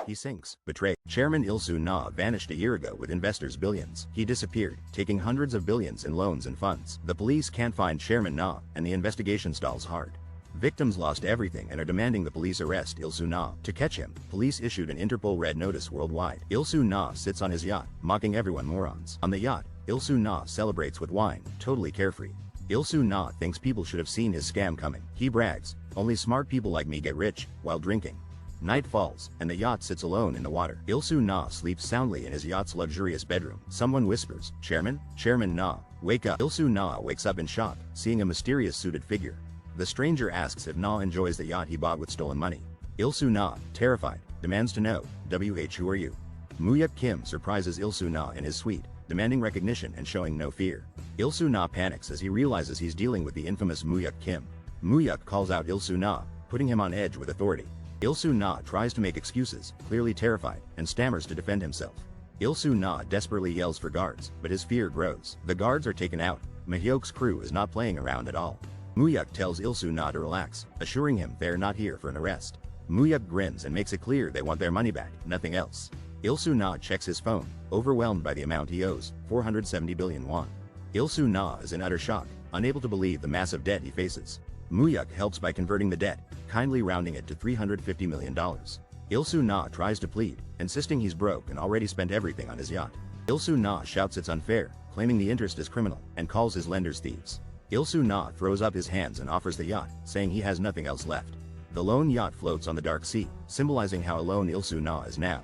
He sinks. Betrayed. Chairman Il-soo-na vanished a year ago with investors' billions. He disappeared, taking hundreds of billions in loans and funds. The police can't find Chairman Na, and the investigation stalls hard. Victims lost everything and are demanding the police arrest Il-soo-na. To catch him, police issued an Interpol red notice worldwide. Il-soo-na sits on his yacht, mocking everyone morons. On the yacht, Il-soo-na celebrates with wine, totally carefree. Il-soo-na thinks people should have seen his scam coming. He brags, "Only smart people like me get rich," while drinking. Night falls, and the yacht sits alone in the water. Il-soo-na sleeps soundly in his yacht's luxurious bedroom. Someone whispers, "Chairman? Chairman Na, wake up." Il-soo-na wakes up in shock, seeing a mysterious suited figure. The stranger asks if Na enjoys the yacht he bought with stolen money. Il-soo-na, terrified, demands to know, "Who are you?" Muhyeok Kim surprises Il-soo-na in his suite, demanding recognition and showing no fear. Il-soo-na panics as he realizes he's dealing with the infamous Muhyeok Kim. Muhyeok calls out Il-soo-na, putting him on edge with authority. Il-soo-na tries to make excuses, clearly terrified, and stammers to defend himself. Il-soo-na desperately yells for guards, but his fear grows. The guards are taken out. Muhyeok's crew is not playing around at all. Muhyeok tells Il-soo-na to relax, assuring him they're not here for an arrest. Muhyeok grins and makes it clear they want their money back, nothing else. Il-soo-na checks his phone, overwhelmed by the amount he owes, 470 billion won. Il-soo-na is in utter shock, unable to believe the massive debt he faces. Muhyeok helps by converting the debt, kindly rounding it to $350 million. Il-soo-na tries to plead, insisting he's broke and already spent everything on his yacht. Il-soo-na shouts it's unfair, claiming the interest is criminal, and calls his lenders thieves. Il-soo-na throws up his hands and offers the yacht, saying he has nothing else left. The lone yacht floats on the dark sea, symbolizing how alone Il-soo-na is now.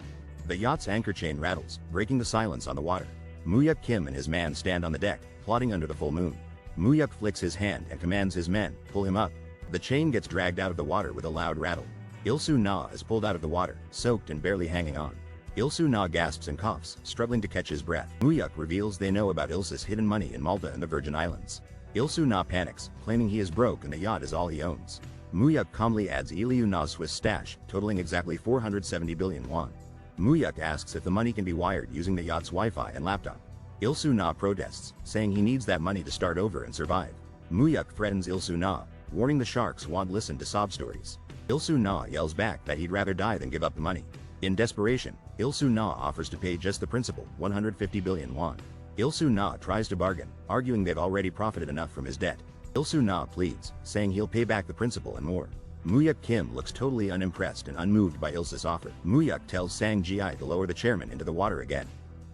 The yacht's anchor chain rattles, breaking the silence on the water. Muhyeok Kim and his man stand on the deck, plotting under the full moon. Muhyeok flicks his hand and commands his men, "Pull him up." The chain gets dragged out of the water with a loud rattle. Il-soo-na is pulled out of the water, soaked and barely hanging on. Il-soo-na gasps and coughs, struggling to catch his breath. Muhyeok reveals they know about Ilse's hidden money in Malta and the Virgin Islands. Il-soo-na panics, claiming he is broke and the yacht is all he owns. Muhyeok calmly adds Il-soo-na's Swiss stash, totaling exactly 470 billion won. Muhyeok asks if the money can be wired using the yacht's Wi-Fi and laptop. Il-soo-na protests, saying he needs that money to start over and survive. Muhyeok threatens Il-soo-na, warning the sharks won't listen to sob stories. Il-soo-na yells back that he'd rather die than give up the money. In desperation, Il-soo-na offers to pay just the principal, 150 billion won. Il-soo-na tries to bargain, arguing they've already profited enough from his debt. Il-soo-na pleads, saying he'll pay back the principal and more. Muhyeok Kim looks totally unimpressed and unmoved by Ilse's offer. Muhyeok tells Sang Ji to lower the chairman into the water again.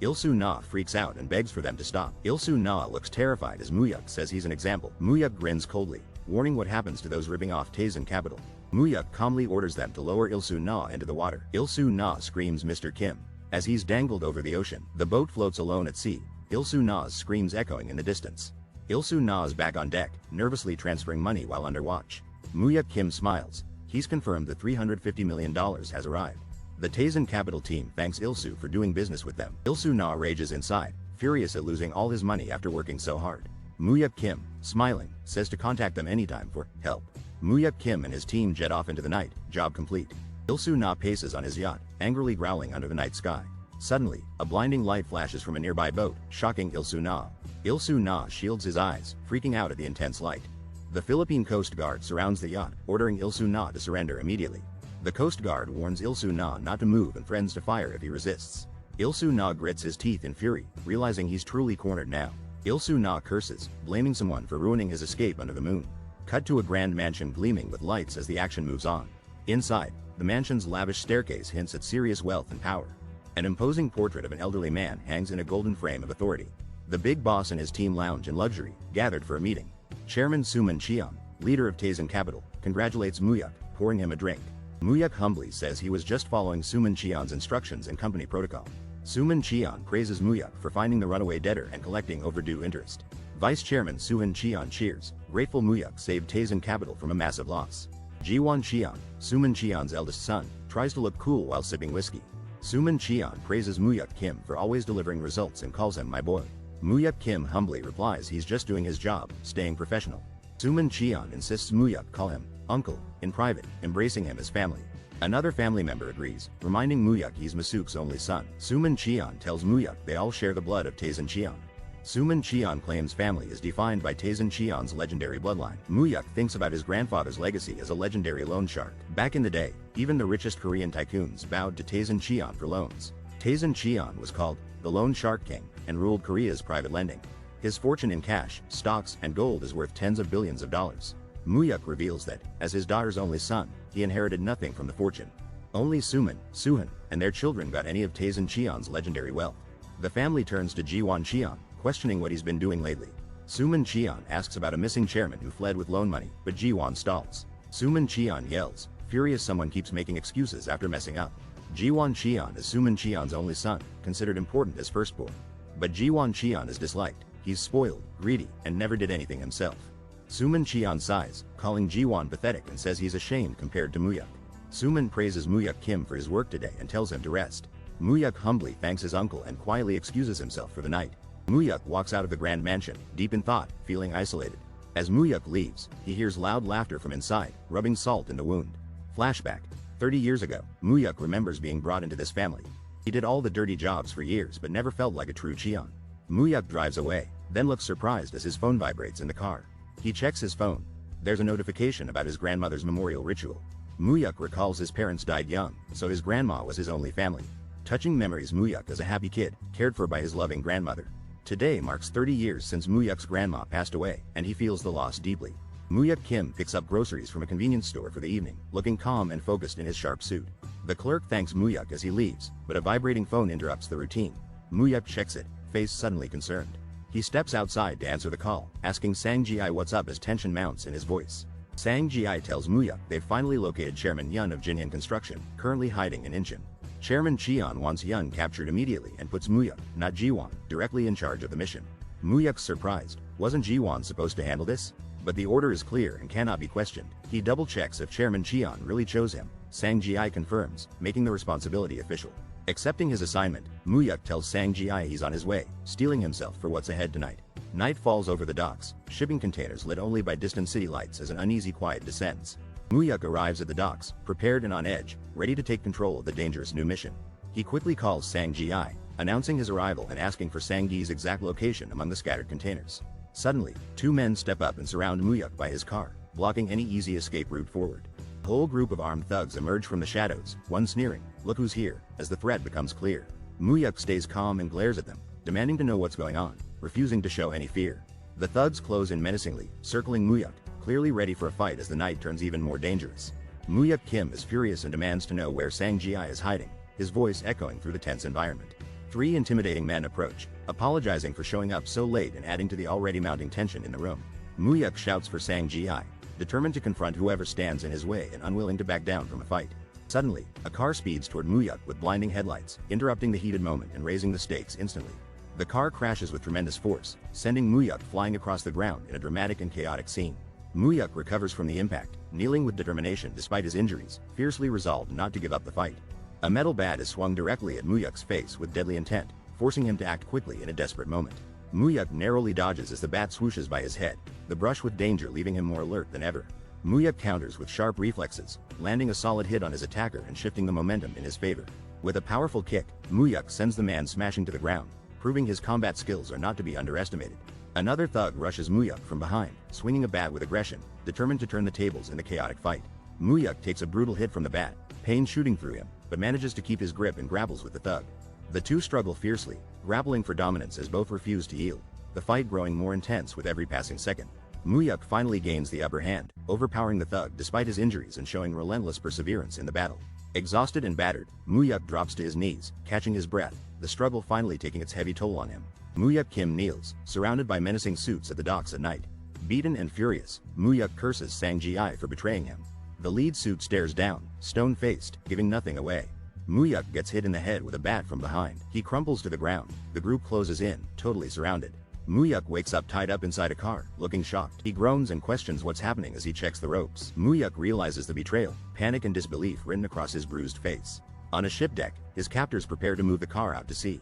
Il-soo-na freaks out and begs for them to stop. Il-soo-na looks terrified as Muhyeok says he's an example. Muhyeok grins coldly, warning what happens to those ripping off Taesan Capital. Muhyeok calmly orders them to lower Il-soo-na into the water. Il-soo-na screams Mr. Kim. As he's dangled over the ocean, the boat floats alone at sea, Il-soo-na's screams echoing in the distance. Il-soo-na is back on deck, nervously transferring money while under watch. Muhyeok Kim smiles. He's confirmed the $350 million has arrived. The Taesan Capital team thanks Il-soo for doing business with them. Il-soo-na rages inside, furious at losing all his money after working so hard. Muhyeok Kim, smiling, says to contact them anytime for help. Muhyeok Kim and his team jet off into the night, job complete. Il-soo-na paces on his yacht, angrily growling under the night sky. Suddenly, a blinding light flashes from a nearby boat, shocking Il-soo-na. Il-soo-na shields his eyes, freaking out at the intense light. The Philippine Coast Guard surrounds the yacht, ordering Il-soo-na to surrender immediately. The Coast Guard warns Il-soo-na not to move and threatens to fire if he resists. Il-soo-na grits his teeth in fury, realizing he's truly cornered now. Il-soo-na curses, blaming someone for ruining his escape under the moon. Cut to a grand mansion gleaming with lights as the action moves on. Inside, the mansion's lavish staircase hints at serious wealth and power. An imposing portrait of an elderly man hangs in a golden frame of authority. The big boss and his team lounge in luxury, gathered for a meeting. Chairman Taesan Cheon, leader of Taesan Capital, congratulates Muhyeok, pouring him a drink. Muhyeok humbly says he was just following Taesan Cheon's instructions and company protocol. Taesan Cheon praises Muhyeok for finding the runaway debtor and collecting overdue interest. Vice Chairman Taesan Cheon cheers, grateful Muhyeok saved Taesan Capital from a massive loss. Ji-won Cheon, Taesan Cheon's eldest son, tries to look cool while sipping whiskey. Taesan Cheon praises Muhyeok Kim for always delivering results and calls him my boy. Muhyeok Kim humbly replies he's just doing his job, staying professional. Taesan Cheon insists Muhyeok call him uncle in private, embracing him as family. Another family member agrees, reminding Muhyeok he's Muhyeok's only son. Taesan Cheon tells Muhyeok they all share the blood of Taesan Cheon. Suman Cheon claims family is defined by Taesan Cheon's legendary bloodline. Muhyeok thinks about his grandfather's legacy as a legendary loan shark. Back in the day, even the richest Korean tycoons bowed to Taesan Cheon for loans. Taesan Cheon was called the Loan Shark King and ruled Korea's private lending. His fortune in cash, stocks, and gold is worth tens of billions of dollars. Muhyeok reveals that, as his daughter's only son, he inherited nothing from the fortune. Only Suman, Suhan, and their children got any of Taesan Cheon's legendary wealth. The family turns to Jiwon Cheon, questioning what he's been doing lately. Suman Cheon asks about a missing chairman who fled with loan money, but Jiwon stalls. Suman Cheon yells, furious someone keeps making excuses after messing up. Jiwon Cheon is Suman Cheon's only son, considered important as firstborn. But Jiwon Cheon is disliked, he's spoiled, greedy, and never did anything himself. Suman Cheon sighs, calling Jiwon pathetic and says he's ashamed compared to Muhyeok. Suman praises Muhyeok Kim for his work today and tells him to rest. Muhyeok humbly thanks his uncle and quietly excuses himself for the night. Muhyeok walks out of the grand mansion, deep in thought, feeling isolated. As Muhyeok leaves, he hears loud laughter from inside, rubbing salt in the wound. Flashback. 30 years ago, Muhyeok remembers being brought into this family. He did all the dirty jobs for years but never felt like a true Cheon. Muhyeok drives away, then looks surprised as his phone vibrates in the car. He checks his phone. There's a notification about his grandmother's memorial ritual. Muhyeok recalls his parents died young, so his grandma was his only family. Touching memories. Muhyeok as a happy kid, cared for by his loving grandmother. Today marks 30 years since Muhyeok's grandma passed away, and he feels the loss deeply. Muhyeok Kim picks up groceries from a convenience store for the evening, looking calm and focused in his sharp suit. The clerk thanks Muhyeok as he leaves, but a vibrating phone interrupts the routine. Muhyeok checks it, face suddenly concerned. He steps outside to answer the call, asking Sang Ji-I what's up as tension mounts in his voice. Sang Ji-I tells Muhyeok they've finally located Chairman Yun of Jinhyun Construction, currently hiding in Incheon. Chairman Cheon wants Yun captured immediately and puts Muhyeok, not Jiwon, directly in charge of the mission. Muhyeok's surprised. Wasn't Jiwon supposed to handle this? But the order is clear and cannot be questioned. He double-checks if Chairman Cheon really chose him. Sang Ji-I confirms, making the responsibility official. Accepting his assignment, Muhyeok tells Sang Ji-I he's on his way, steeling himself for what's ahead tonight. Night falls over the docks, shipping containers lit only by distant city lights as an uneasy quiet descends. Muhyeok arrives at the docks, prepared and on edge, ready to take control of the dangerous new mission. He quickly calls Sang Ji-I, announcing his arrival and asking for Sang Gi's exact location among the scattered containers. Suddenly, two men step up and surround Muhyeok by his car, blocking any easy escape route forward. A whole group of armed thugs emerge from the shadows, one sneering, "Look who's here," as the threat becomes clear. Muhyeok stays calm and glares at them, demanding to know what's going on, refusing to show any fear. The thugs close in menacingly, circling Muhyeok, clearly ready for a fight as the night turns even more dangerous. Muhyeok Kim is furious and demands to know where Sang Ji-I is hiding, his voice echoing through the tense environment. Three intimidating men approach, apologizing for showing up so late and adding to the already mounting tension in the room. Muhyeok shouts for Sang Ji-I, determined to confront whoever stands in his way and unwilling to back down from a fight. Suddenly, a car speeds toward Muhyeok with blinding headlights, interrupting the heated moment and raising the stakes instantly. The car crashes with tremendous force, sending Muhyeok flying across the ground in a dramatic and chaotic scene. Muhyeok recovers from the impact, kneeling with determination despite his injuries, fiercely resolved not to give up the fight. A metal bat is swung directly at Muhyeok's face with deadly intent, forcing him to act quickly in a desperate moment. Muhyeok narrowly dodges as the bat swooshes by his head, the brush with danger leaving him more alert than ever. Muhyeok counters with sharp reflexes, landing a solid hit on his attacker and shifting the momentum in his favor. With a powerful kick, Muhyeok sends the man smashing to the ground, proving his combat skills are not to be underestimated. Another thug rushes Muhyeok from behind, swinging a bat with aggression, determined to turn the tables in the chaotic fight. Muhyeok takes a brutal hit from the bat, pain shooting through him, but manages to keep his grip and grapples with the thug. The two struggle fiercely, grappling for dominance as both refuse to yield, the fight growing more intense with every passing second. Muhyeok finally gains the upper hand, overpowering the thug despite his injuries and showing relentless perseverance in the battle. Exhausted and battered, Muhyeok drops to his knees, catching his breath, the struggle finally taking its heavy toll on him. Muhyeok Kim kneels, surrounded by menacing suits at the docks at night. Beaten and furious, Muhyeok curses Sang Ji-I for betraying him. The lead suit stares down, stone-faced, giving nothing away. Muhyeok gets hit in the head with a bat from behind. He crumples to the ground. The group closes in, totally surrounded. Muhyeok wakes up tied up inside a car, looking shocked. He groans and questions what's happening as he checks the ropes. Muhyeok realizes the betrayal, panic and disbelief written across his bruised face. On a ship deck, his captors prepare to move the car out to sea.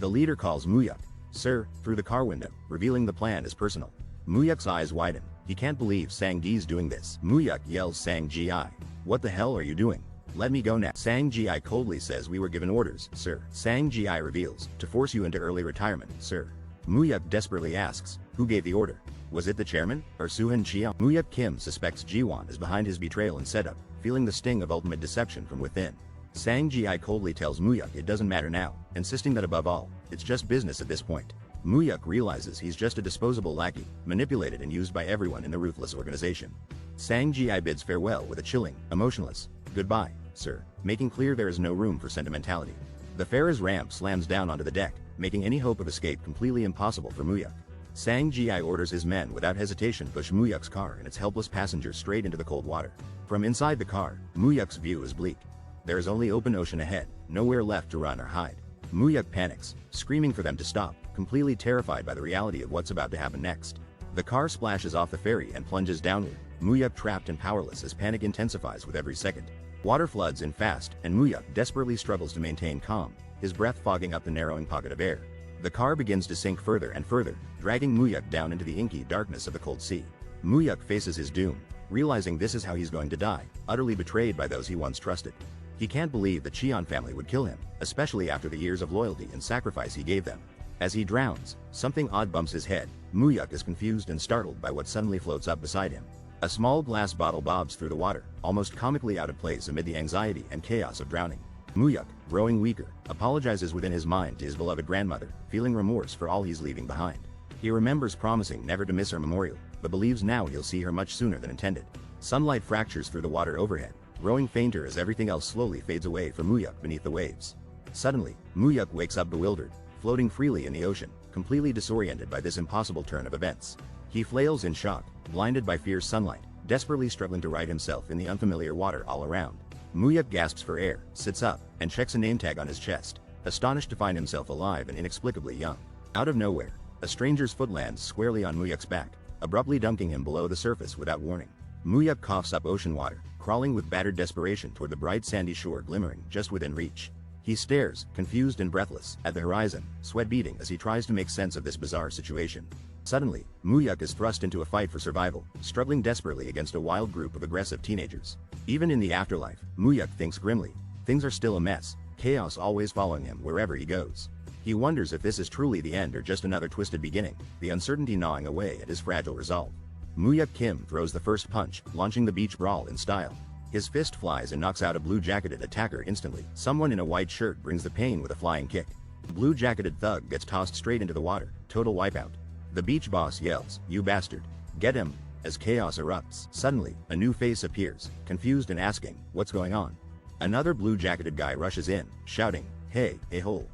The leader calls Muhyeok, "Sir," through the car window, revealing the plan is personal. Muhyeok's eyes widen. He can't believe Sang Gi's doing this. Muhyeok yells Sang Ji-I, "What the hell are you doing? Let me go now." Sang Ji-I coldly says, "We were given orders, sir." Sang Ji-I reveals, "To force you into early retirement, sir." Muhyeok desperately asks, who gave the order? Was it the chairman, or Taesan Cheon? Muhyeok Kim suspects Jiwon is behind his betrayal and setup, feeling the sting of ultimate deception from within. Sang Ji coldly tells Muhyeok it doesn't matter now, insisting that above all, it's just business at this point. Muhyeok realizes he's just a disposable lackey, manipulated and used by everyone in the ruthless organization. Sang Ji bids farewell with a chilling, emotionless, "Goodbye, sir," making clear there is no room for sentimentality. The Farah's ramp slams down onto the deck, making any hope of escape completely impossible for Muhyeok. Sang Ji orders his men without hesitation push Muhyeok's car and its helpless passengers straight into the cold water. From inside the car, Muhyeok's view is bleak. There is only open ocean ahead, nowhere left to run or hide. Muhyeok panics, screaming for them to stop, completely terrified by the reality of what's about to happen next. The car splashes off the ferry and plunges downward, Muhyeok trapped and powerless as panic intensifies with every second. Water floods in fast, and Muhyeok desperately struggles to maintain calm, his breath fogging up the narrowing pocket of air. The car begins to sink further and further, dragging Muhyeok down into the inky darkness of the cold sea. Muhyeok faces his doom, realizing this is how he's going to die, utterly betrayed by those he once trusted. He can't believe the Cheon family would kill him, especially after the years of loyalty and sacrifice he gave them. As he drowns, something odd bumps his head. Muhyeok is confused and startled by what suddenly floats up beside him. A small glass bottle bobs through the water, almost comically out of place amid the anxiety and chaos of drowning. Muhyeok, growing weaker, apologizes within his mind to his beloved grandmother, feeling remorse for all he's leaving behind. He remembers promising never to miss her memorial, but believes now he'll see her much sooner than intended. Sunlight fractures through the water overhead, growing fainter as everything else slowly fades away for Muhyeok beneath the waves. Suddenly, Muhyeok wakes up bewildered, floating freely in the ocean, completely disoriented by this impossible turn of events. He flails in shock, blinded by fierce sunlight, desperately struggling to right himself in the unfamiliar water all around. Muhyeok gasps for air, sits up, and checks a name tag on his chest, astonished to find himself alive and inexplicably young. Out of nowhere, a stranger's foot lands squarely on Muhyeok's back, abruptly dunking him below the surface without warning. Muhyeok coughs up ocean water, crawling with battered desperation toward the bright sandy shore glimmering just within reach. He stares, confused and breathless, at the horizon, sweat beading as he tries to make sense of this bizarre situation. Suddenly, Muhyeok is thrust into a fight for survival, struggling desperately against a wild group of aggressive teenagers. Even in the afterlife, Muhyeok thinks grimly, things are still a mess, chaos always following him wherever he goes. He wonders if this is truly the end or just another twisted beginning, the uncertainty gnawing away at his fragile resolve. Muhyeok Kim throws the first punch, launching the beach brawl in style. His fist flies and knocks out a blue-jacketed attacker instantly. Someone in a white shirt brings the pain with a flying kick. The blue-jacketed thug gets tossed straight into the water, total wipeout. The beach boss yells, "You bastard! Get him!" as chaos erupts. Suddenly, a new face appears, confused and asking, "What's going on?" Another blue-jacketed guy rushes in, shouting, "Hey, a-hole!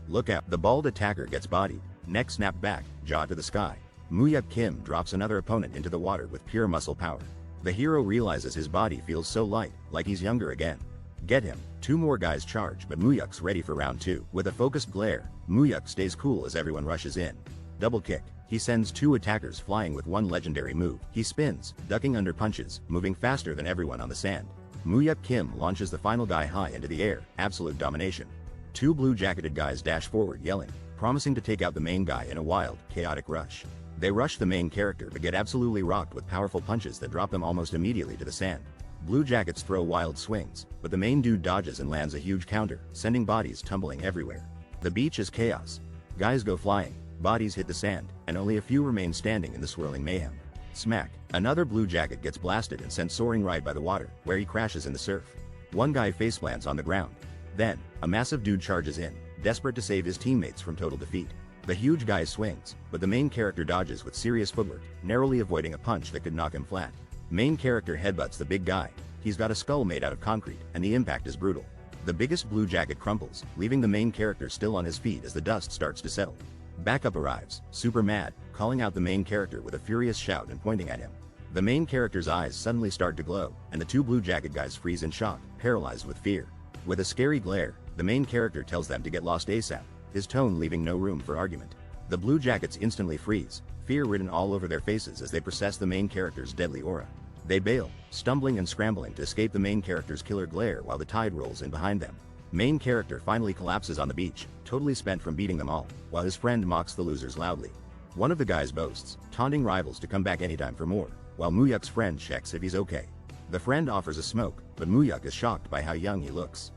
Look out!" The bald attacker gets bodied, neck snapped back, jaw to the sky. Muhyeok Kim drops another opponent into the water with pure muscle power. The hero realizes his body feels so light, like he's younger again. Get him! Two more guys charge, but Muhyeok's ready for round two. With a focused glare, Muhyeok stays cool as everyone rushes in. Double kick. He sends two attackers flying with one legendary move. He spins, ducking under punches, moving faster than everyone on the sand. Muhyeok Kim launches the final guy high into the air, absolute domination. Two blue-jacketed guys dash forward yelling, promising to take out the main guy in a wild, chaotic rush. They rush the main character but get absolutely rocked with powerful punches that drop them almost immediately to the sand. Blue Jackets throw wild swings, but the main dude dodges and lands a huge counter, sending bodies tumbling everywhere. The beach is chaos. Guys go flying, bodies hit the sand, and only a few remain standing in the swirling mayhem. Smack! Another Blue Jacket gets blasted and sent soaring right by the water, where he crashes in the surf. One guy faceplants on the ground. Then, a massive dude charges in, desperate to save his teammates from total defeat. The huge guy swings, but the main character dodges with serious footwork, narrowly avoiding a punch that could knock him flat. Main character headbutts the big guy. He's got a skull made out of concrete, and the impact is brutal. The biggest blue jacket crumples, leaving the main character still on his feet as the dust starts to settle. Backup arrives, super mad, calling out the main character with a furious shout and pointing at him. The main character's eyes suddenly start to glow, and the two blue jacket guys freeze in shock, paralyzed with fear. With a scary glare, the main character tells them to get lost ASAP, his tone leaving no room for argument. The blue jackets instantly freeze, fear written all over their faces as they process the main character's deadly aura. They bail, stumbling and scrambling to escape the main character's killer glare while the tide rolls in behind them. Main character finally collapses on the beach, totally spent from beating them all, while his friend mocks the losers loudly. One of the guys boasts, taunting rivals to come back anytime for more, while Muhyeok's friend checks if he's okay. The friend offers a smoke, but Muhyeok is shocked by how young he looks.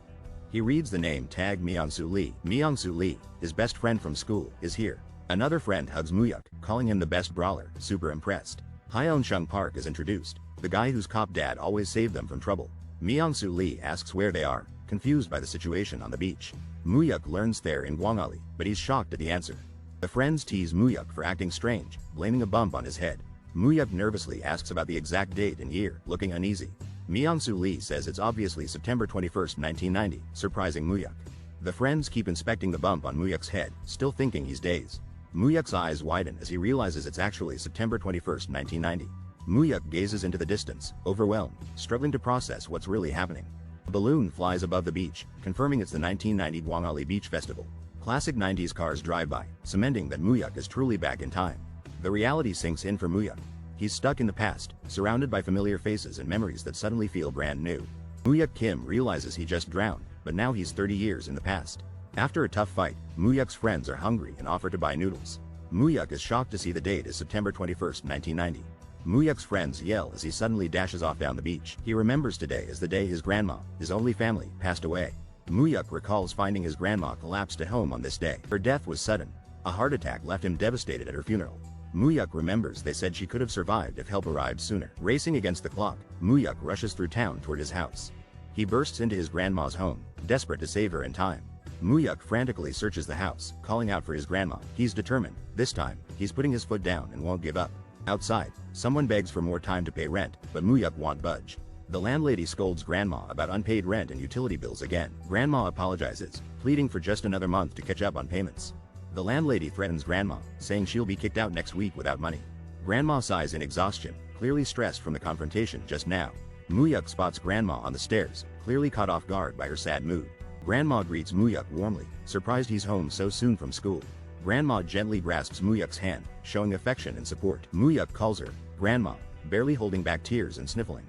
He reads the name tag Myung-soo Lee. Myung-soo Lee, his best friend from school, is here. Another friend hugs Muhyeok, calling him the best brawler, super impressed. Hyeon-chung Park is introduced, the guy whose cop dad always saved them from trouble. Myung-soo Lee asks where they are, confused by the situation on the beach. Muhyeok learns they're in Gwangali, but he's shocked at the answer. The friends tease Muhyeok for acting strange, blaming a bump on his head. Muhyeok nervously asks about the exact date and year, looking uneasy. Myung-soo Lee says it's obviously September 21st, 1990, surprising Muhyeok. The friends keep inspecting the bump on Muhyeok's head, still thinking he's dazed. Muhyeok's eyes widen as he realizes it's actually September 21st, 1990. Muhyeok gazes into the distance, overwhelmed, struggling to process what's really happening. A balloon flies above the beach, confirming it's the 1990 Gwangali Beach Festival. Classic 90s cars drive by, cementing that Muhyeok is truly back in time. The reality sinks in for Muhyeok. He's stuck in the past, surrounded by familiar faces and memories that suddenly feel brand new. Muhyeok Kim realizes he just drowned, but now he's 30 years in the past. After a tough fight, Muhyeok's friends are hungry and offer to buy noodles. Muhyeok is shocked to see the date is September 21st, 1990. Muhyeok's friends yell as he suddenly dashes off down the beach. He remembers today as the day his grandma, his only family, passed away. Muhyeok recalls finding his grandma collapsed at home on this day. Her death was sudden. A heart attack left him devastated at her funeral. Muhyeok remembers they said she could have survived if help arrived sooner. Racing against the clock, Muhyeok rushes through town toward his house. He bursts into his grandma's home, desperate to save her in time. Muhyeok frantically searches the house, calling out for his grandma. He's determined. This time, he's putting his foot down and won't give up. Outside, someone begs for more time to pay rent, but Muhyeok won't budge. The landlady scolds Grandma about unpaid rent and utility bills again. Grandma apologizes, pleading for just another month to catch up on payments. The landlady threatens Grandma, saying she'll be kicked out next week without money. Grandma sighs in exhaustion, clearly stressed from the confrontation just now. Muhyeok spots Grandma on the stairs, clearly caught off guard by her sad mood. Grandma greets Muhyeok warmly, surprised he's home so soon from school. Grandma gently grasps Muhyeok's hand, showing affection and support. Muhyeok calls her Grandma, barely holding back tears and sniffling.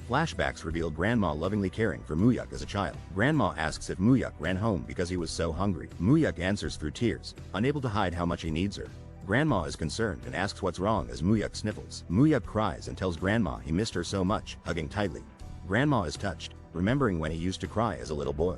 Flashbacks reveal Grandma lovingly caring for Muhyeok as a child. Grandma asks if Muhyeok ran home because he was so hungry. Muhyeok answers through tears, unable to hide how much he needs her. Grandma is concerned and asks what's wrong as Muhyeok sniffles. Muhyeok cries and tells Grandma he missed her so much, hugging tightly. Grandma is touched, remembering when he used to cry as a little boy.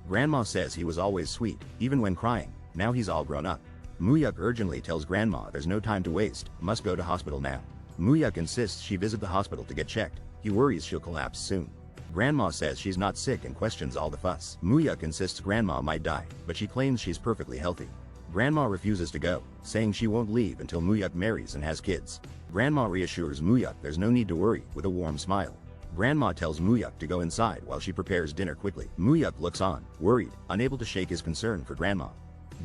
Grandma says he was always sweet, even when crying. Now he's all grown up. Muhyeok urgently tells Grandma there's no time to waste, must go to hospital now. Muhyeok insists she visit the hospital to get checked. He worries she'll collapse soon. Grandma says she's not sick and questions all the fuss. Muhyeok insists Grandma might die, but she claims she's perfectly healthy. Grandma refuses to go, saying she won't leave until Muhyeok marries and has kids. Grandma reassures Muhyeok there's no need to worry, with a warm smile. Grandma tells Muhyeok to go inside while she prepares dinner quickly. Muhyeok looks on, worried, unable to shake his concern for Grandma.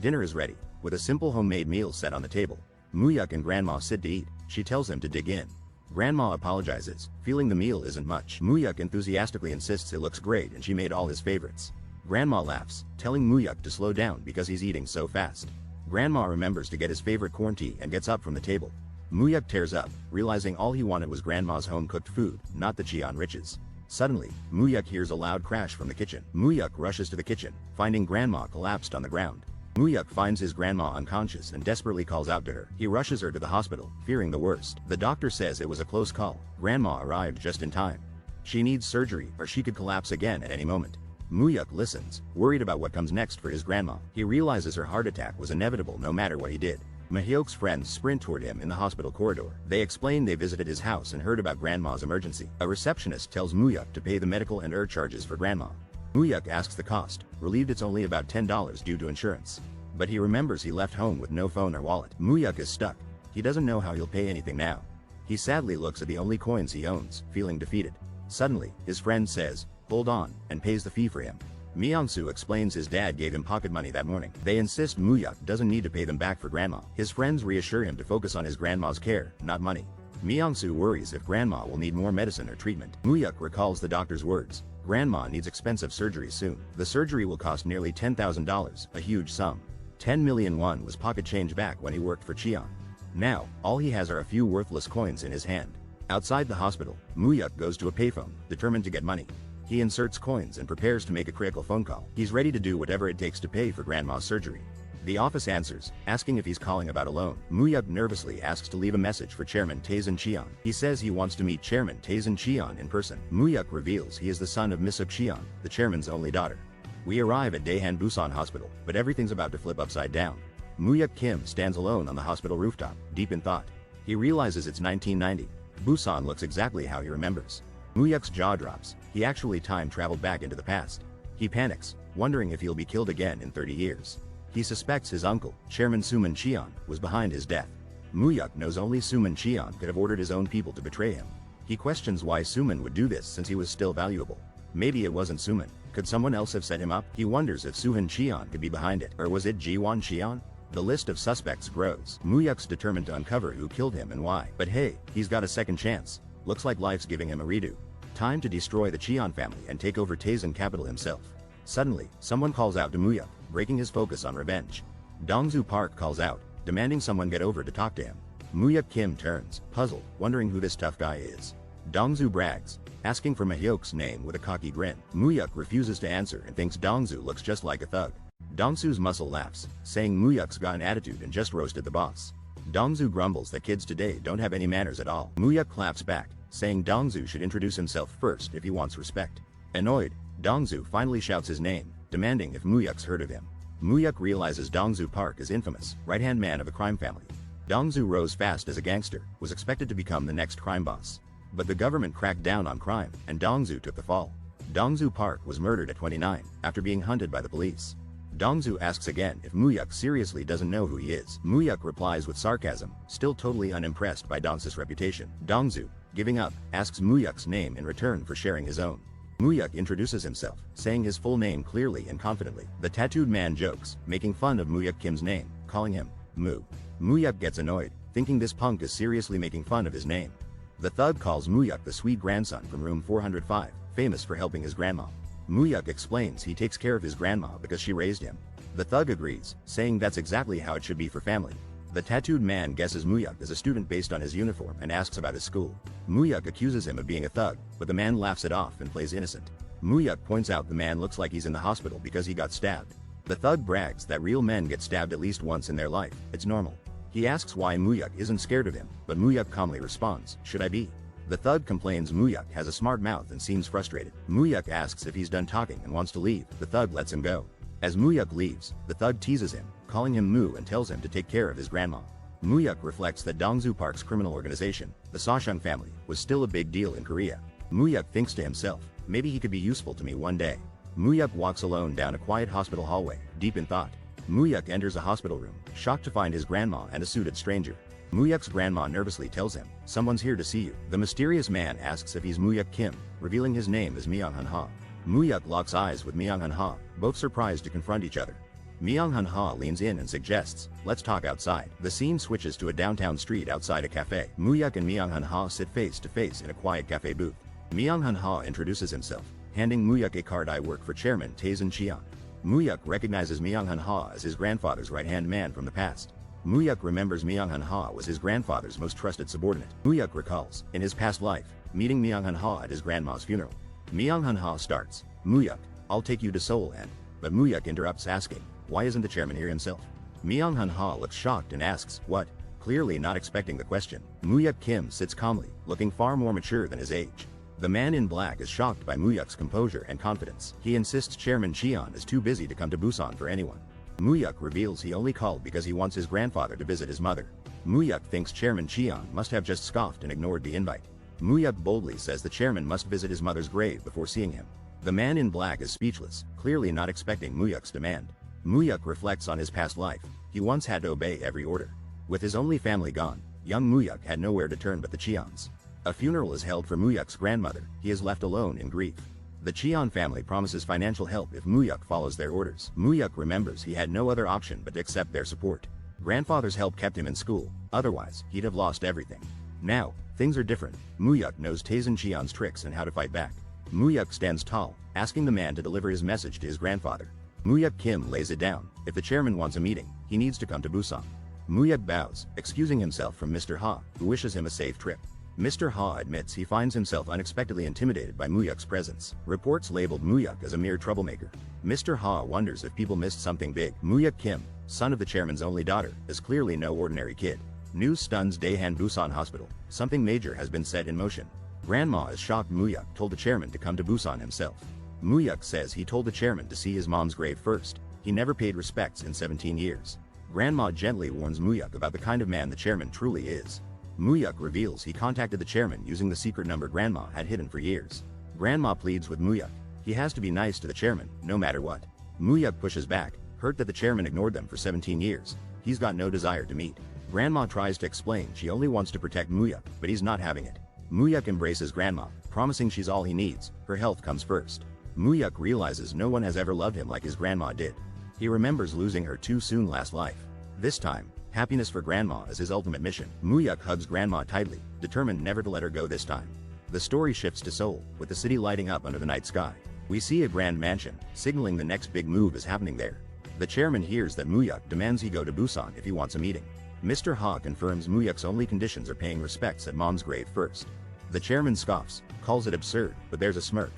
Dinner is ready, with a simple homemade meal set on the table. Muhyeok and Grandma sit to eat. She tells him to dig in. Grandma apologizes, feeling the meal isn't much. Muhyeok enthusiastically insists it looks great and she made all his favorites. Grandma laughs, telling Muhyeok to slow down because he's eating so fast. Grandma remembers to get his favorite corn tea and gets up from the table. Muhyeok tears up, realizing all he wanted was Grandma's home-cooked food, not the Cheon riches. Suddenly, Muhyeok hears a loud crash from the kitchen. Muhyeok rushes to the kitchen, finding Grandma collapsed on the ground. Muhyeok finds his grandma unconscious and desperately calls out to her. He rushes her to the hospital, fearing the worst. The doctor says it was a close call. Grandma arrived just in time. She needs surgery or she could collapse again at any moment. Muhyeok listens, worried about what comes next for his grandma. He realizes her heart attack was inevitable no matter what he did. Muhyeok's friends sprint toward him in the hospital corridor. They explain they visited his house and heard about Grandma's emergency. A receptionist tells Muhyeok to pay the medical and charges for Grandma. Muhyeok asks the cost, relieved it's only about $10 due to insurance. But he remembers he left home with no phone or wallet. Muhyeok is stuck. He doesn't know how he'll pay anything now. He sadly looks at the only coins he owns, feeling defeated. Suddenly, his friend says, "Hold on," and pays the fee for him. Myung-soo explains his dad gave him pocket money that morning. They insist Muhyeok doesn't need to pay them back for Grandma. His friends reassure him to focus on his grandma's care, not money. Myung-soo worries if Grandma will need more medicine or treatment. Muhyeok recalls the doctor's words. Grandma needs expensive surgery soon. The surgery will cost nearly $10,000, a huge sum. 10 million won was pocket change back when he worked for Cheon. Now, all he has are a few worthless coins in his hand. Outside the hospital, Muhyeok goes to a payphone, determined to get money. He inserts coins and prepares to make a critical phone call. He's ready to do whatever it takes to pay for Grandma's surgery. The office answers, asking if he's calling about a loan. Muhyeok nervously asks to leave a message for Chairman Taesan Cheon. He says he wants to meet Chairman Taesan Cheon in person. Muhyeok reveals he is the son of Muhyeok Cheon, the chairman's only daughter. We arrive at Daehan Busan Hospital, but everything's about to flip upside down. Muhyeok Kim stands alone on the hospital rooftop, deep in thought. He realizes it's 1990. Busan looks exactly how he remembers. Muhyeok's jaw drops. He actually time traveled back into the past. He panics, wondering if he'll be killed again in 30 years. He suspects his uncle, Chairman Taesan Cheon, was behind his death. Muhyeok knows only Taesan Cheon could have ordered his own people to betray him. He questions why Taesan would do this since he was still valuable. Maybe it wasn't Taesan. Could someone else have set him up? He wonders if Taesan Cheon could be behind it, or was it Jiwon Cheon? The list of suspects grows. Muhyeok's determined to uncover who killed him and why. But hey, he's got a second chance. Looks like life's giving him a redo. Time to destroy the Cheon family and take over Taesan Capital himself. Suddenly, someone calls out to Muhyeok, breaking his focus on revenge. Dongsu Park calls out, demanding someone get over to talk to him. Muhyeok Kim turns, puzzled, wondering who this tough guy is. Dongsu brags, asking for Muhyeok's name with a cocky grin. Muhyeok refuses to answer and thinks Dongsu looks just like a thug. Dongsu's muscle laughs, saying Muhyeok's got an attitude and just roasted the boss. Dongsu grumbles that kids today don't have any manners at all. Muhyeok claps back, saying Dongsu should introduce himself first if he wants respect. Annoyed, Dongsu finally shouts his name, demanding if Muhyeok's heard of him. Muhyeok realizes Dongsu Park is infamous, right-hand man of a crime family. Dongsu rose fast as a gangster, was expected to become the next crime boss. But the government cracked down on crime, and Dongsu took the fall. Dongsu Park was murdered at 29, after being hunted by the police. Dongsu asks again if Muhyeok seriously doesn't know who he is. Muhyeok replies with sarcasm, still totally unimpressed by Dongsu's reputation. Dongsu, giving up, asks Muhyeok's name in return for sharing his own. Muhyeok introduces himself, saying his full name clearly and confidently. The tattooed man jokes, making fun of Muhyeok Kim's name, calling him Mu. Muhyeok gets annoyed, thinking this punk is seriously making fun of his name. The thug calls Muhyeok the sweet grandson from room 405, famous for helping his grandma. Muhyeok explains he takes care of his grandma because she raised him. The thug agrees, saying that's exactly how it should be for family. The tattooed man guesses Muhyeok is a student based on his uniform and asks about his school. Muhyeok accuses him of being a thug, but the man laughs it off and plays innocent. Muhyeok points out the man looks like he's in the hospital because he got stabbed. The thug brags that real men get stabbed at least once in their life, it's normal. He asks why Muhyeok isn't scared of him, but Muhyeok calmly responds, should I be? The thug complains Muhyeok has a smart mouth and seems frustrated. Muhyeok asks if he's done talking and wants to leave. The thug lets him go. As Muhyeok leaves, the thug teases him, calling him Mu and tells him to take care of his grandma. Muhyeok reflects that Dongsu Park's criminal organization, the Sashung family, was still a big deal in Korea. Muhyeok thinks to himself, maybe he could be useful to me one day. Muhyeok walks alone down a quiet hospital hallway, deep in thought. Muhyeok enters a hospital room, shocked to find his grandma and a suited stranger. Muhyeok's grandma nervously tells him, someone's here to see you. The mysterious man asks if he's Muhyeok Kim, revealing his name as Myung-hun-ha. Muhyeok locks eyes with Myung-hun-ha, both surprised to confront each other. Myung-hun-ha leans in and suggests, let's talk outside. The scene switches to a downtown street outside a cafe. Muhyeok and Myung-hun-ha sit face to face in a quiet cafe booth. Myung-hun-ha introduces himself, handing Muhyeok a card. I work for Chairman Taesan Cheon. Muhyeok recognizes Myung-hun-ha as his grandfather's right-hand man from the past. Muhyeok remembers Myung-hun-ha was his grandfather's most trusted subordinate. Muhyeok recalls, in his past life, meeting Myung-hun-ha at his grandma's funeral. Myung-hun-ha starts, Muhyeok, I'll take you to Seoul and... But Muhyeok interrupts asking, why isn't the chairman here himself? Myung-hun-ha looks shocked and asks, what? Clearly not expecting the question. Muhyeok Kim sits calmly, looking far more mature than his age. The man in black is shocked by Muhyeok's composure and confidence. He insists Chairman Cheon is too busy to come to Busan for anyone. Muhyeok reveals he only called because he wants his grandfather to visit his mother. Muhyeok thinks Chairman Cheon must have just scoffed and ignored the invite. Muhyeok boldly says the chairman must visit his mother's grave before seeing him. The man in black is speechless, clearly not expecting Muhyeok's demand. Muhyeok reflects on his past life. He once had to obey every order. With his only family gone, young Muhyeok had nowhere to turn but the Cheons. A funeral is held for Muhyeok's grandmother. He is left alone in grief. The Cheon family promises financial help if Muhyeok follows their orders. Muhyeok remembers he had no other option but to accept their support. Grandfather's help kept him in school, otherwise he'd have lost everything. Now, things are different. Muhyeok knows Taesan Cheon's tricks and how to fight back. Muhyeok stands tall, asking the man to deliver his message to his grandfather. Muhyeok Kim lays it down. If the chairman wants a meeting, he needs to come to Busan. Muhyeok bows, excusing himself from Mr. Ha, who wishes him a safe trip. Mr. Ha admits he finds himself unexpectedly intimidated by Muhyeok's presence. Reports labeled Muhyeok as a mere troublemaker. Mr. Ha wonders if people missed something big. Muhyeok Kim, son of the chairman's only daughter, is clearly no ordinary kid. News stuns Daehan Busan Hospital. Something major has been set in motion. Grandma is shocked Muhyeok told the chairman to come to Busan himself. Muhyeok says he told the chairman to see his mom's grave first. He never paid respects in 17 years. Grandma gently warns Muhyeok about the kind of man the chairman truly is. Muhyeok reveals he contacted the chairman using the secret number Grandma had hidden for years. Grandma pleads with Muhyeok. He has to be nice to the chairman, no matter what. Muhyeok pushes back, hurt that the chairman ignored them for 17 years. He's got no desire to meet. Grandma tries to explain she only wants to protect Muhyeok, but he's not having it. Muhyeok embraces Grandma, promising she's all he needs. Her health comes first. Muhyeok realizes no one has ever loved him like his grandma did. He remembers losing her too soon last life. This time, happiness for Grandma is his ultimate mission. Muhyeok hugs Grandma tightly, determined never to let her go this time. The story shifts to Seoul, with the city lighting up under the night sky. We see a grand mansion, signaling the next big move is happening there. The chairman hears that Muhyeok demands he go to Busan if he wants a meeting. Mr. Ha confirms Muhyeok's only conditions are paying respects at Mom's grave first. The chairman scoffs, calls it absurd, but there's a smirk.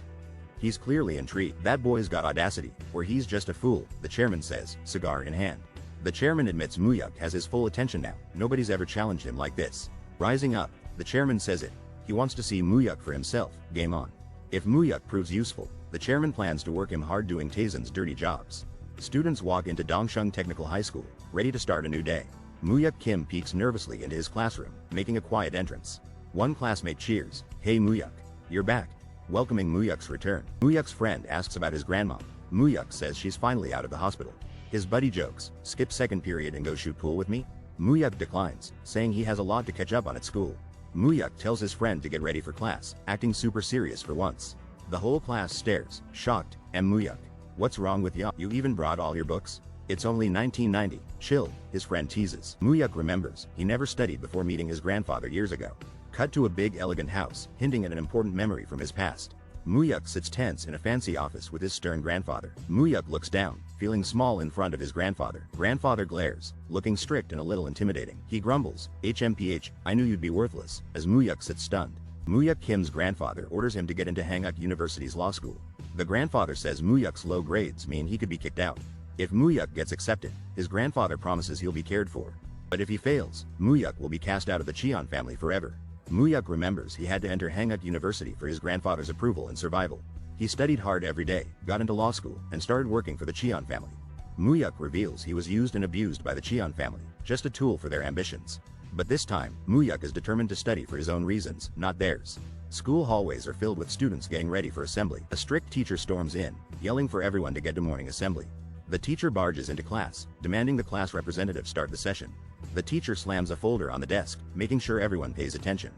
He's clearly intrigued. That boy's got audacity, or he's just a fool, the chairman says, cigar in hand. The chairman admits Muhyeok has his full attention now. Nobody's ever challenged him like this. Rising up, the chairman says it. He wants to see Muhyeok for himself. Game on. If Muhyeok proves useful, the chairman plans to work him hard doing Taesan's dirty jobs. Students walk into Dongshung Technical High School, ready to start a new day. Muhyeok Kim peeks nervously into his classroom, making a quiet entrance. One classmate cheers, "Hey Muhyeok, you're back," welcoming Muhyeok's return. Muhyeok's friend asks about his grandma. Muhyeok says she's finally out of the hospital. His buddy jokes, "Skip second period and go shoot pool with me?" Muhyeok declines, saying he has a lot to catch up on at school. Muhyeok tells his friend to get ready for class, acting super serious for once. The whole class stares, shocked. Muhyeok, what's wrong with ya? You even brought all your books? It's only 1990, chill, his friend teases. Muhyeok remembers, he never studied before meeting his grandfather years ago. Cut to a big elegant house, hinting at an important memory from his past. Muhyeok sits tense in a fancy office with his stern grandfather. Muhyeok looks down, feeling small in front of his grandfather. Grandfather glares, looking strict and a little intimidating. He grumbles, "HMPH, I knew you'd be worthless," as Muhyeok sits stunned. Muhyeok Kim's grandfather orders him to get into Hanguk University's law school. The grandfather says Muhyeok's low grades mean he could be kicked out. If Muhyeok gets accepted, his grandfather promises he'll be cared for. But if he fails, Muhyeok will be cast out of the Cheon family forever. Muhyeok remembers he had to enter Hanguk University for his grandfather's approval and survival. He studied hard every day, got into law school, and started working for the Cheon family. Muhyeok reveals he was used and abused by the Cheon family, just a tool for their ambitions. But this time, Muhyeok is determined to study for his own reasons, not theirs. School hallways are filled with students getting ready for assembly. A strict teacher storms in, yelling for everyone to get to morning assembly. The teacher barges into class, demanding the class representative start the session. The teacher slams a folder on the desk, making sure everyone pays attention.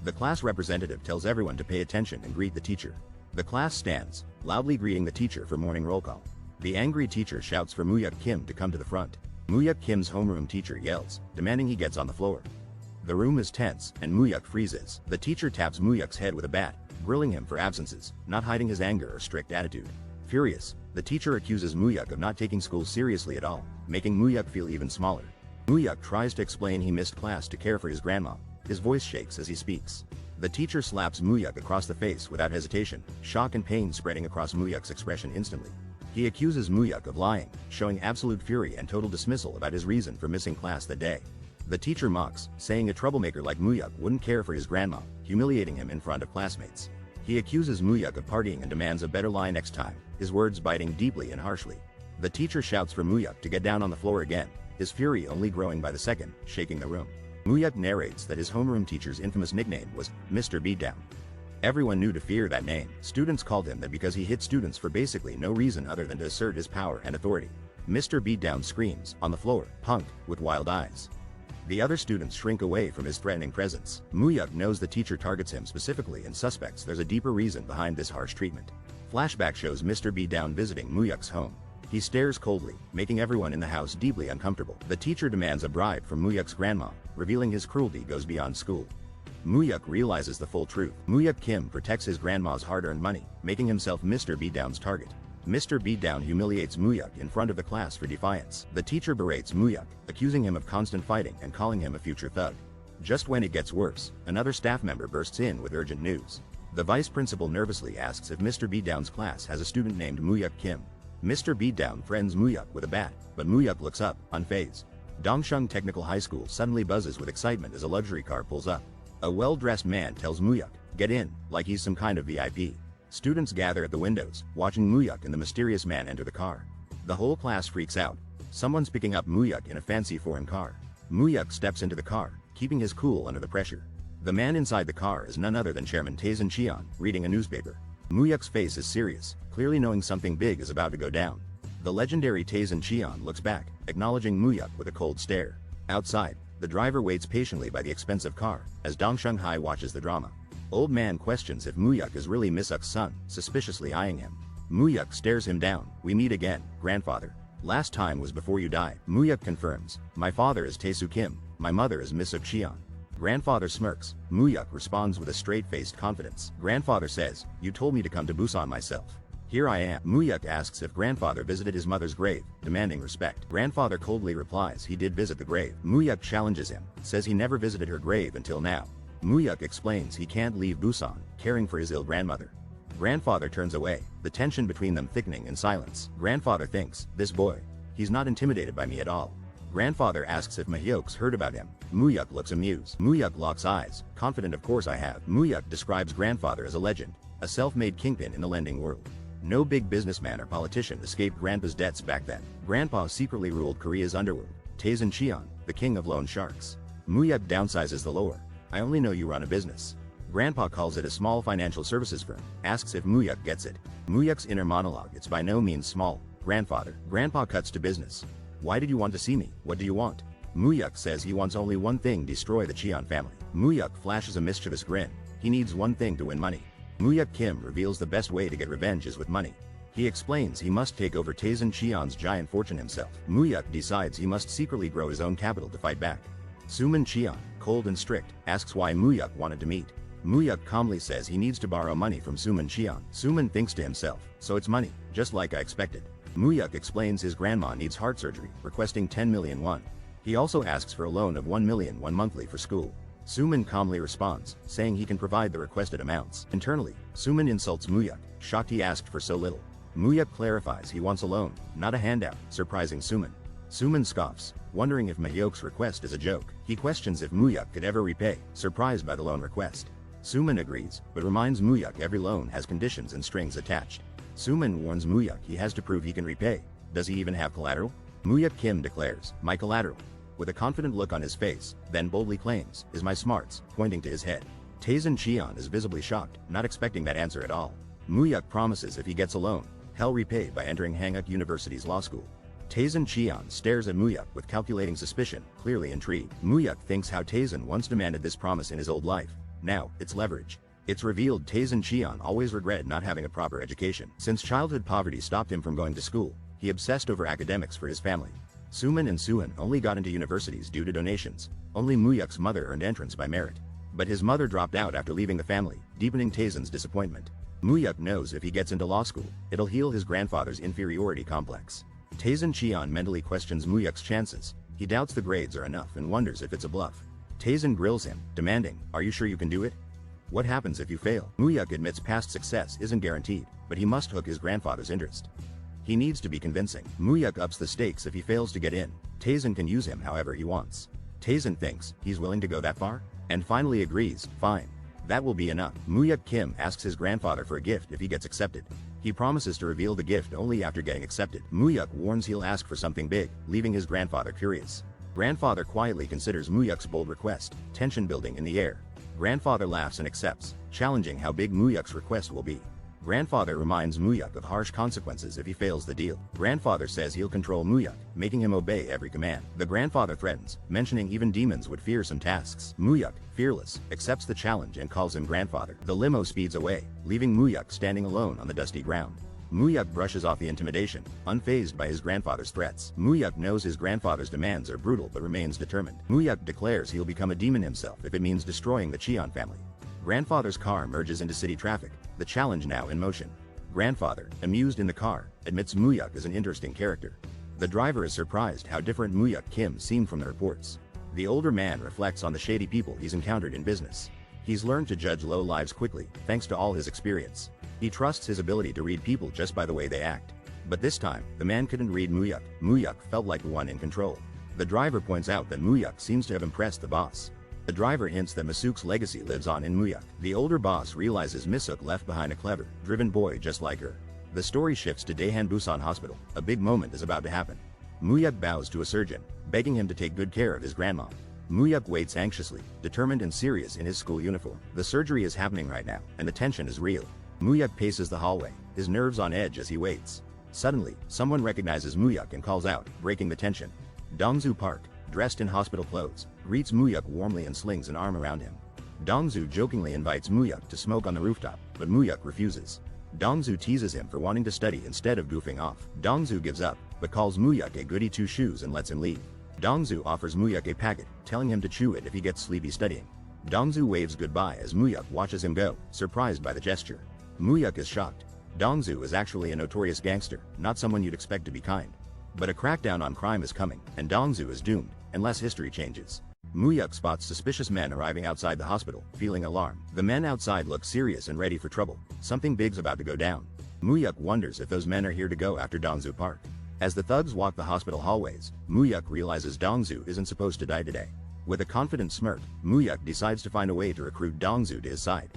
The class representative tells everyone to pay attention and greet the teacher. The class stands, loudly greeting the teacher for morning roll call. The angry teacher shouts for Muhyeok Kim to come to the front. Muhyeok Kim's homeroom teacher yells, demanding he gets on the floor. The room is tense, and Muhyeok freezes. The teacher taps Muhyeok's head with a bat, grilling him for absences, not hiding his anger or strict attitude. Furious, the teacher accuses Muhyeok of not taking school seriously at all, making Muhyeok feel even smaller. Muhyeok tries to explain he missed class to care for his grandma. His voice shakes as he speaks. The teacher slaps Muhyeok across the face without hesitation, shock and pain spreading across Muhyeok's expression instantly. He accuses Muhyeok of lying, showing absolute fury and total dismissal about his reason for missing class that day. The teacher mocks, saying a troublemaker like Muhyeok wouldn't care for his grandma, humiliating him in front of classmates. He accuses Muhyeok of partying and demands a better lie next time, his words biting deeply and harshly. The teacher shouts for Muhyeok to get down on the floor again, his fury only growing by the second, shaking the room. Muhyeok narrates that his homeroom teacher's infamous nickname was Mr. Beatdown. Everyone knew to fear that name. Students called him that because he hit students for basically no reason other than to assert his power and authority. Mr. Beatdown screams, on the floor, "Punk," with wild eyes. The other students shrink away from his threatening presence. Muhyeok knows the teacher targets him specifically and suspects there's a deeper reason behind this harsh treatment. Flashback shows Mr. Beatdown visiting Muhyeok's home. He stares coldly, making everyone in the house deeply uncomfortable. The teacher demands a bribe from Muhyeok's grandma, revealing his cruelty goes beyond school. Muhyeok realizes the full truth. Muhyeok Kim protects his grandma's hard-earned money, making himself Mr. Beatdown's target. Mr. Beatdown humiliates Muhyeok in front of the class for defiance. The teacher berates Muhyeok, accusing him of constant fighting and calling him a future thug. Just when it gets worse, another staff member bursts in with urgent news. The vice principal nervously asks if Mr. Beatdown's class has a student named Muhyeok Kim. Mr. Beatdown threatens Muhyeok with a bat, but Muhyeok looks up, unfazed. Dongshung Technical High School suddenly buzzes with excitement as a luxury car pulls up. A well-dressed man tells Muhyeok, "Get in," like he's some kind of VIP. Students gather at the windows, watching Muhyeok and the mysterious man enter the car. The whole class freaks out. Someone's picking up Muhyeok in a fancy foreign car. Muhyeok steps into the car, keeping his cool under the pressure. The man inside the car is none other than Chairman Taesan Cheon, reading a newspaper. Muhyeok's face is serious, clearly knowing something big is about to go down. The legendary Taesan Cheon looks back, acknowledging Muhyeok with a cold stare. Outside, the driver waits patiently by the expensive car, as Dong Shung-hai watches the drama. Old man questions if Muhyeok is really Misuk's son, suspiciously eyeing him. Muhyeok stares him down. "We meet again, grandfather. Last time was before you died." Muhyeok confirms, "My father is Taesan Kim, my mother is Muhyeok Cheon." Grandfather smirks. Muhyeok responds with a straight-faced confidence. Grandfather says, "You told me to come to Busan myself. Here I am." Muhyeok asks if grandfather visited his mother's grave, demanding respect. Grandfather coldly replies he did visit the grave. Muhyeok challenges him, says he never visited her grave until now. Muhyeok explains he can't leave Busan, caring for his ill grandmother. Grandfather turns away, the tension between them thickening in silence. Grandfather thinks, "This boy, he's not intimidated by me at all." Grandfather asks if Muhyeok's heard about him. Muhyeok looks amused. Muhyeok locks eyes, confident, "Of course I have." Muhyeok describes grandfather as a legend, a self-made kingpin in the lending world. No big businessman or politician escaped grandpa's debts back then. Grandpa secretly ruled Korea's underworld. Taesan Cheon, the king of loan sharks. Muhyeok downsizes the lore. "I only know you run a business." Grandpa calls it a small financial services firm, asks if Muhyeok gets it. Muhyeok's inner monologue, "It's by no means small, grandfather." Grandpa cuts to business. "Why did you want to see me? What do you want?" Muhyeok says he wants only one thing: destroy the Cheon family. Muhyeok flashes a mischievous grin. He needs one thing to win money. Muhyeok Kim reveals the best way to get revenge is with money. He explains he must take over Taesan Cheon's giant fortune himself. Muhyeok decides he must secretly grow his own capital to fight back. Suman Cheon, cold and strict, asks why Muhyeok wanted to meet. Muhyeok calmly says he needs to borrow money from Suman Cheon. Suman thinks to himself, "So it's money, just like I expected." Muhyeok explains his grandma needs heart surgery, requesting 10 million won. He also asks for a loan of 1 million won monthly for school. Suman calmly responds, saying he can provide the requested amounts. Internally, Suman insults Muhyeok, shocked he asked for so little. Muhyeok clarifies he wants a loan, not a handout, surprising Suman. Suman scoffs, wondering if Muhyeok's request is a joke. He questions if Muhyeok could ever repay, surprised by the loan request. Suman agrees, but reminds Muhyeok every loan has conditions and strings attached. Suman warns Muhyeok he has to prove he can repay. Does he even have collateral? Muhyeok Kim declares, "My collateral," with a confident look on his face, then boldly claims, "is my smarts," pointing to his head. Taesan Cheon is visibly shocked, not expecting that answer at all. Muhyeok promises if he gets a loan, he'll repay by entering Hanguk University's law school. Taesan Cheon stares at Muhyeok with calculating suspicion, clearly intrigued. Muhyeok thinks how Taesan once demanded this promise in his old life. Now, it's leverage. It's revealed Taesan Cheon always regretted not having a proper education. Since childhood poverty stopped him from going to school, he obsessed over academics for his family. Suman and Suhan only got into universities due to donations. Only Muhyeok's mother earned entrance by merit. But his mother dropped out after leaving the family, deepening Taesan's disappointment. Muhyeok knows if he gets into law school, it'll heal his grandfather's inferiority complex. Taesan Cheon mentally questions Muhyeok's chances. He doubts the grades are enough and wonders if it's a bluff. Taesan grills him, demanding, "Are you sure you can do it? What happens if you fail?" Muhyeok admits past success isn't guaranteed, but he must hook his grandfather's interest. He needs to be convincing. Muhyeok ups the stakes if he fails to get in. Taesan can use him however he wants. Taesan thinks he's willing to go that far, and finally agrees, "Fine. That will be enough." Muhyeok Kim asks his grandfather for a gift if he gets accepted. He promises to reveal the gift only after getting accepted. Muhyeok warns he'll ask for something big, leaving his grandfather curious. Grandfather quietly considers Muhyeok's bold request, tension building in the air. Grandfather laughs and accepts, challenging how big Muhyeok's request will be. Grandfather reminds Muhyeok of harsh consequences if he fails the deal. Grandfather says he'll control Muhyeok, making him obey every command. The grandfather threatens, mentioning even demons would fear some tasks. Muhyeok, fearless, accepts the challenge and calls him grandfather. The limo speeds away, leaving Muhyeok standing alone on the dusty ground. Muhyeok brushes off the intimidation, unfazed by his grandfather's threats. Muhyeok knows his grandfather's demands are brutal but remains determined. Muhyeok declares he'll become a demon himself if it means destroying the Cheon family. Grandfather's car merges into city traffic, the challenge now in motion. Grandfather, amused in the car, admits Muhyeok is an interesting character. The driver is surprised how different Muhyeok Kim seemed from the reports. The older man reflects on the shady people he's encountered in business. He's learned to judge low lives quickly, thanks to all his experience. He trusts his ability to read people just by the way they act. But this time, the man couldn't read Muhyeok. Muhyeok felt like the one in control. The driver points out that Muhyeok seems to have impressed the boss. The driver hints that Misuk's legacy lives on in Muhyeok. The older boss realizes Misuk left behind a clever, driven boy just like her. The story shifts to Daehan Busan Hospital. A big moment is about to happen. Muhyeok bows to a surgeon, begging him to take good care of his grandma. Muhyeok waits anxiously, determined and serious in his school uniform. The surgery is happening right now, and the tension is real. Muhyeok paces the hallway, his nerves on edge as he waits. Suddenly, someone recognizes Muhyeok and calls out, breaking the tension. Dongsu Park, dressed in hospital clothes, greets Muhyeok warmly and slings an arm around him. Dongsu jokingly invites Muhyeok to smoke on the rooftop, but Muhyeok refuses. Dongsu teases him for wanting to study instead of goofing off. Dongsu gives up, but calls Muhyeok a goody two-shoes and lets him leave. Dongsu offers Muhyeok a packet, telling him to chew it if he gets sleepy studying. Dongsu waves goodbye as Muhyeok watches him go, surprised by the gesture. Muhyeok is shocked. Dongsu is actually a notorious gangster, not someone you'd expect to be kind. But a crackdown on crime is coming, and Dongsu is doomed, unless history changes. Muhyeok spots suspicious men arriving outside the hospital, feeling alarmed. The men outside look serious and ready for trouble. Something big's about to go down. Muhyeok wonders if those men are here to go after Dongsu Park. As the thugs walk the hospital hallways, Muhyeok realizes Dongsu isn't supposed to die today. With a confident smirk, Muhyeok decides to find a way to recruit Dongsu to his side.